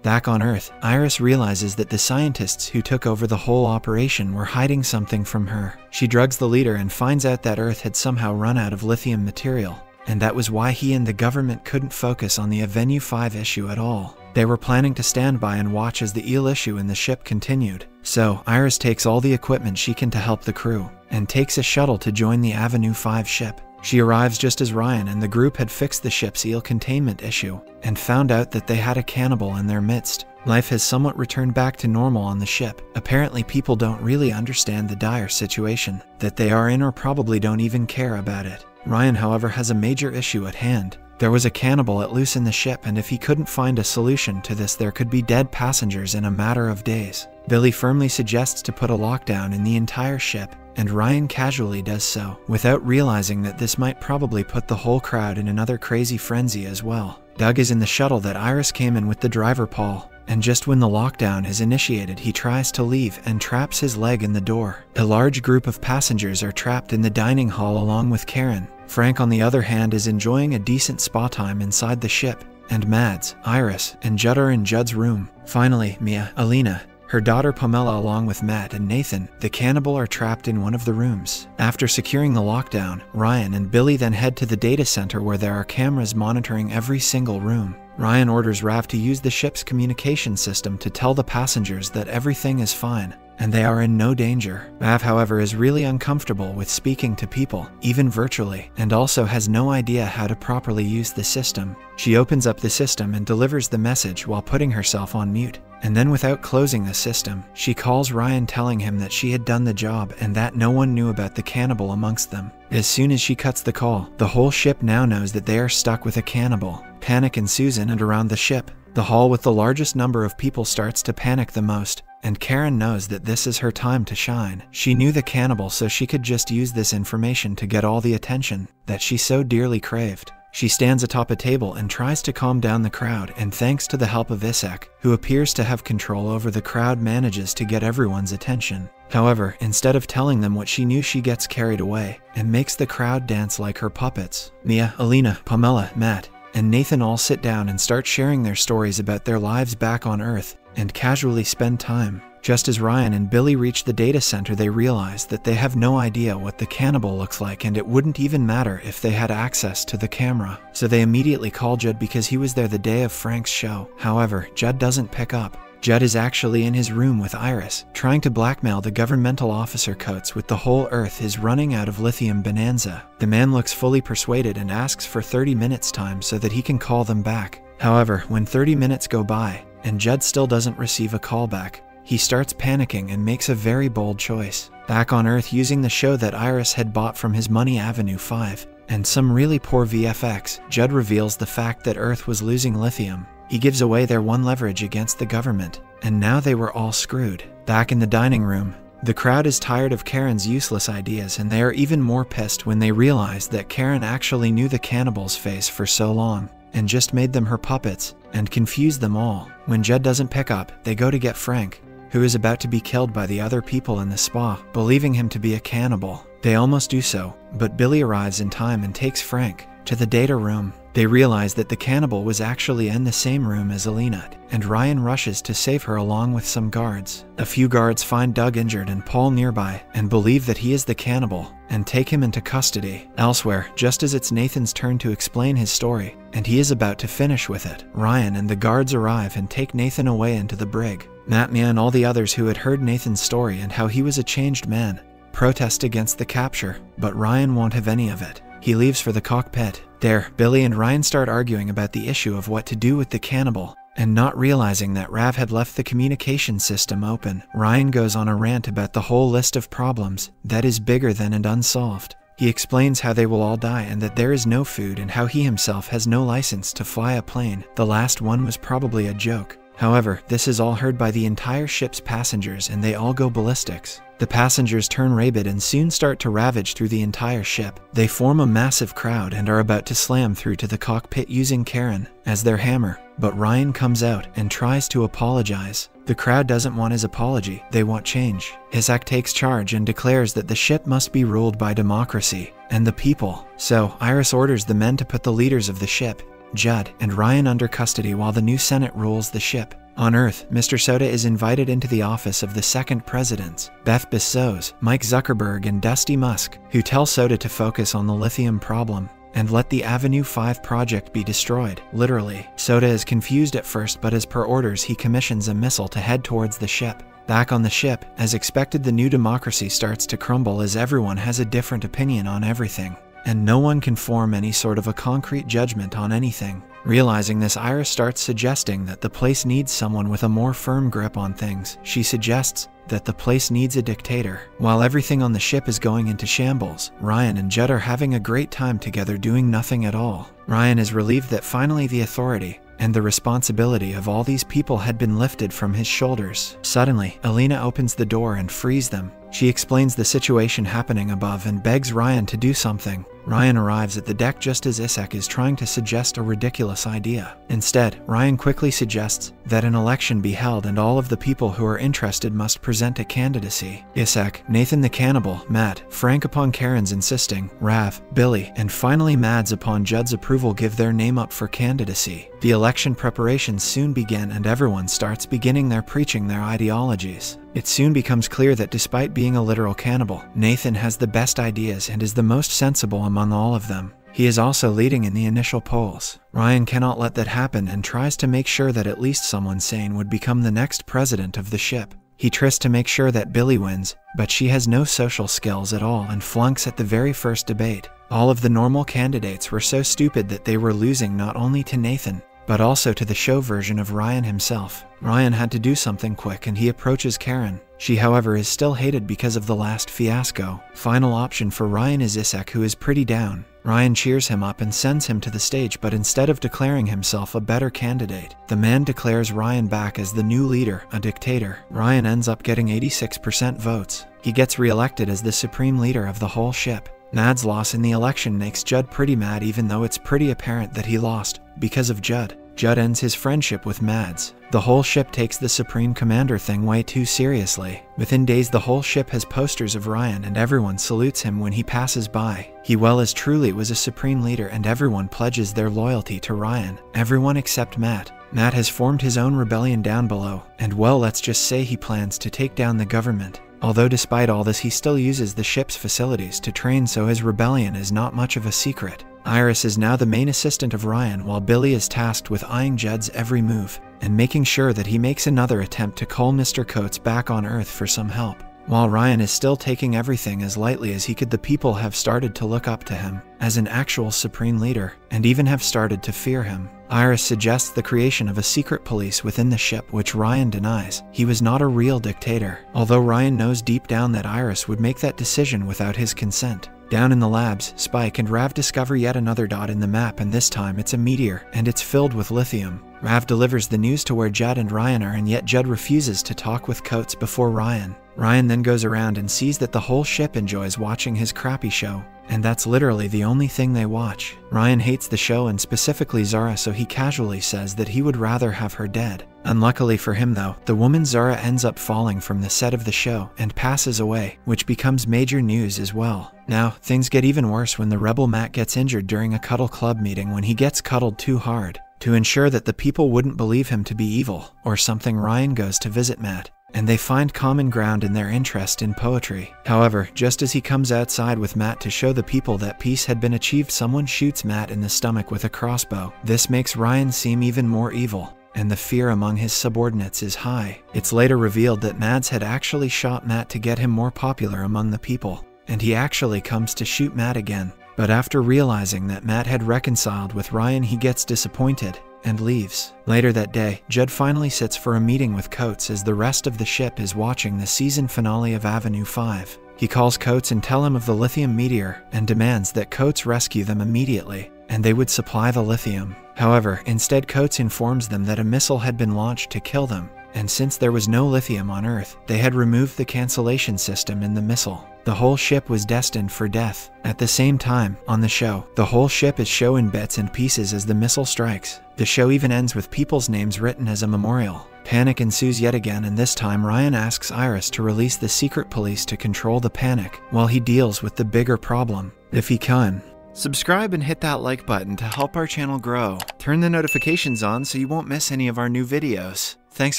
Back on Earth, Iris realizes that the scientists who took over the whole operation were hiding something from her. She drugs the leader and finds out that Earth had somehow run out of lithium material, and that was why he and the government couldn't focus on the Avenue 5 issue at all. They were planning to stand by and watch as the eel issue in the ship continued. So, Iris takes all the equipment she can to help the crew, and takes a shuttle to join the Avenue 5 ship. She arrives just as Ryan and the group had fixed the ship's eel containment issue, and found out that they had a cannibal in their midst. Life has somewhat returned back to normal on the ship. Apparently people don't really understand the dire situation that they are in, or probably don't even care about it. Ryan, however, has a major issue at hand. There was a cannibal let loose in the ship, and if he couldn't find a solution to this, there could be dead passengers in a matter of days. Billy firmly suggests to put a lockdown in the entire ship, and Ryan casually does so, without realizing that this might probably put the whole crowd in another crazy frenzy as well. Doug is in the shuttle that Iris came in with the driver Paul, and just when the lockdown is initiated, he tries to leave and traps his leg in the door. A large group of passengers are trapped in the dining hall along with Karen. Frank, on the other hand, is enjoying a decent spa time inside the ship, and Mads, Iris, and Judd are in Judd's room. Finally, Mia, Alina, her daughter Pamela, along with Matt and Nathan, the cannibal, are trapped in one of the rooms. After securing the lockdown, Ryan and Billy then head to the data center where there are cameras monitoring every single room. Ryan orders Rav to use the ship's communication system to tell the passengers that everything is fine, and they are in no danger. Rav, however, is really uncomfortable with speaking to people, even virtually, and also has no idea how to properly use the system. She opens up the system and delivers the message while putting herself on mute. And then, without closing the system, she calls Ryan, telling him that she had done the job and that no one knew about the cannibal amongst them. As soon as she cuts the call, the whole ship now knows that they are stuck with a cannibal. Panic ensues in and around the ship. The hall with the largest number of people starts to panic the most, and Karen knows that this is her time to shine. She knew the cannibal, so she could just use this information to get all the attention that she so dearly craved. She stands atop a table and tries to calm down the crowd, and thanks to the help of Isaac, who appears to have control over the crowd, manages to get everyone's attention. However, instead of telling them what she knew, she gets carried away and makes the crowd dance like her puppets. Mia, Alina, Pamela, Matt, and Nathan all sit down and start sharing their stories about their lives back on Earth, and casually spend time. Just as Ryan and Billy reach the data center, they realize that they have no idea what the cannibal looks like, and it wouldn't even matter if they had access to the camera. So they immediately call Judd because he was there the day of Frank's show. However, Judd doesn't pick up. Judd is actually in his room with Iris, trying to blackmail the governmental officer Coates with the whole Earth is running out of lithium bonanza. The man looks fully persuaded and asks for 30 minutes time so that he can call them back. However, when 30 minutes go by, and Judd still doesn't receive a call back, he starts panicking and makes a very bold choice. Back on Earth, using the show that Iris had bought from his money Avenue 5, and some really poor VFX, Judd reveals the fact that Earth was losing lithium. He gives away their one leverage against the government, and now they were all screwed. Back in the dining room, the crowd is tired of Karen's useless ideas, and they are even more pissed when they realize that Karen actually knew the cannibal's face for so long, and just made them her puppets, and confused them all. When Judd doesn't pick up, they go to get Frank, who is about to be killed by the other people in the spa, believing him to be a cannibal. They almost do so, but Billy arrives in time and takes Frank to the data room. They realize that the cannibal was actually in the same room as Alina, and Ryan rushes to save her along with some guards. A few guards find Doug injured and Paul nearby, and believe that he is the cannibal, and take him into custody. Elsewhere, just as it's Nathan's turn to explain his story, and he is about to finish with it, Ryan and the guards arrive and take Nathan away into the brig. Matt, Mia, and all the others who had heard Nathan's story and how he was a changed man protest against the capture, but Ryan won't have any of it. He leaves for the cockpit. There, Billy and Ryan start arguing about the issue of what to do with the cannibal, and not realizing that Rav had left the communication system open. Ryan goes on a rant about the whole list of problems that is bigger than and unsolved. He explains how they will all die and that there is no food, and how he himself has no license to fly a plane. The last one was probably a joke. However, this is all heard by the entire ship's passengers, and they all go ballistics. The passengers turn rabid and soon start to ravage through the entire ship. They form a massive crowd and are about to slam through to the cockpit using Karen as their hammer, but Ryan comes out and tries to apologize. The crowd doesn't want his apology, they want change. Isaac takes charge and declares that the ship must be ruled by democracy and the people. So, Iris orders the men to put the leaders of the ship, Judd and Ryan, under custody while the new Senate rules the ship. On Earth, Mr. Soda is invited into the office of the second presidents, Beth Bezos, Mike Zuckerberg, and Dusty Musk, who tell Soda to focus on the lithium problem and let the Avenue 5 project be destroyed, literally. Soda is confused at first, but as per orders, he commissions a missile to head towards the ship. Back on the ship, as expected, the new democracy starts to crumble as everyone has a different opinion on everything, and no one can form any sort of a concrete judgment on anything. Realizing this, Iris starts suggesting that the place needs someone with a more firm grip on things. She suggests that the place needs a dictator. While everything on the ship is going into shambles, Ryan and Judd are having a great time together doing nothing at all. Ryan is relieved that finally the authority and the responsibility of all these people had been lifted from his shoulders. Suddenly, Alina opens the door and frees them. She explains the situation happening above and begs Ryan to do something. Ryan arrives at the deck just as Isaac is trying to suggest a ridiculous idea. Instead, Ryan quickly suggests that an election be held and all of the people who are interested must present a candidacy. Isaac, Nathan the cannibal, Matt, Frank upon Karen's insisting, Rav, Billy, and finally Mads upon Judd's approval give their name up for candidacy. The election preparations soon begin and everyone starts beginning their preaching their ideologies. It soon becomes clear that despite being a literal cannibal, Nathan has the best ideas and is the most sensible among all of them. He is also leading in the initial polls. Ryan cannot let that happen and tries to make sure that at least someone sane would become the next president of the ship. He tries to make sure that Billy wins, but she has no social skills at all and flunks at the very first debate. All of the normal candidates were so stupid that they were losing not only to Nathan, but also to the show version of Ryan himself. Ryan had to do something quick and he approaches Karen. She, however, is still hated because of the last fiasco. Final option for Ryan is Isaac, who is pretty down. Ryan cheers him up and sends him to the stage, but instead of declaring himself a better candidate, the man declares Ryan back as the new leader, a dictator. Ryan ends up getting 86% votes. He gets re-elected as the supreme leader of the whole ship. Mads' loss in the election makes Judd pretty mad, even though it's pretty apparent that he lost because of Judd. Judd ends his friendship with Mads. The whole ship takes the Supreme Commander thing way too seriously. Within days, the whole ship has posters of Ryan and everyone salutes him when he passes by. He well as truly was a supreme leader and everyone pledges their loyalty to Ryan. Everyone except Matt. Matt has formed his own rebellion down below, and well, let's just say he plans to take down the government. Although despite all this, he still uses the ship's facilities to train, so his rebellion is not much of a secret. Iris is now the main assistant of Ryan, while Billy is tasked with eyeing Judd's every move and making sure that he makes another attempt to call Mr. Coates back on Earth for some help. While Ryan is still taking everything as lightly as he could, the people have started to look up to him as an actual supreme leader and even have started to fear him. Iris suggests the creation of a secret police within the ship, which Ryan denies. He was not a real dictator, although Ryan knows deep down that Iris would make that decision without his consent. Down in the labs, Spike and Rav discover yet another dot in the map, and this time it's a meteor, and it's filled with lithium. Rav delivers the news to where Judd and Ryan are, and yet Judd refuses to talk with Coates before Ryan. Ryan then goes around and sees that the whole ship enjoys watching his crappy show, and that's literally the only thing they watch. Ryan hates the show and specifically Zara, so he casually says that he would rather have her dead. Unluckily for him though, the woman Zara ends up falling from the set of the show and passes away, which becomes major news as well. Now, things get even worse when the rebel Matt gets injured during a cuddle club meeting when he gets cuddled too hard. To ensure that the people wouldn't believe him to be evil or something, Ryan goes to visit Matt, and they find common ground in their interest in poetry. However, just as he comes outside with Matt to show the people that peace had been achieved, someone shoots Matt in the stomach with a crossbow. This makes Ryan seem even more evil, and the fear among his subordinates is high. It's later revealed that Mads had actually shot Matt to get him more popular among the people, and he actually comes to shoot Matt again. But after realizing that Matt had reconciled with Ryan, he gets disappointed and leaves. Later that day, Judd finally sits for a meeting with Coates as the rest of the ship is watching the season finale of Avenue 5. He calls Coates and tells him of the lithium meteor and demands that Coates rescue them immediately, and they would supply the lithium. However, instead Coates informs them that a missile had been launched to kill them, and since there was no lithium on Earth, they had removed the cancellation system in the missile. The whole ship was destined for death. At the same time, on the show, the whole ship is shown in bits and pieces as the missile strikes. The show even ends with people's names written as a memorial. Panic ensues yet again, and this time Ryan asks Iris to release the secret police to control the panic while he deals with the bigger problem, if he can. Subscribe and hit that like button to help our channel grow. Turn the notifications on so you won't miss any of our new videos. Thanks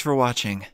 for watching.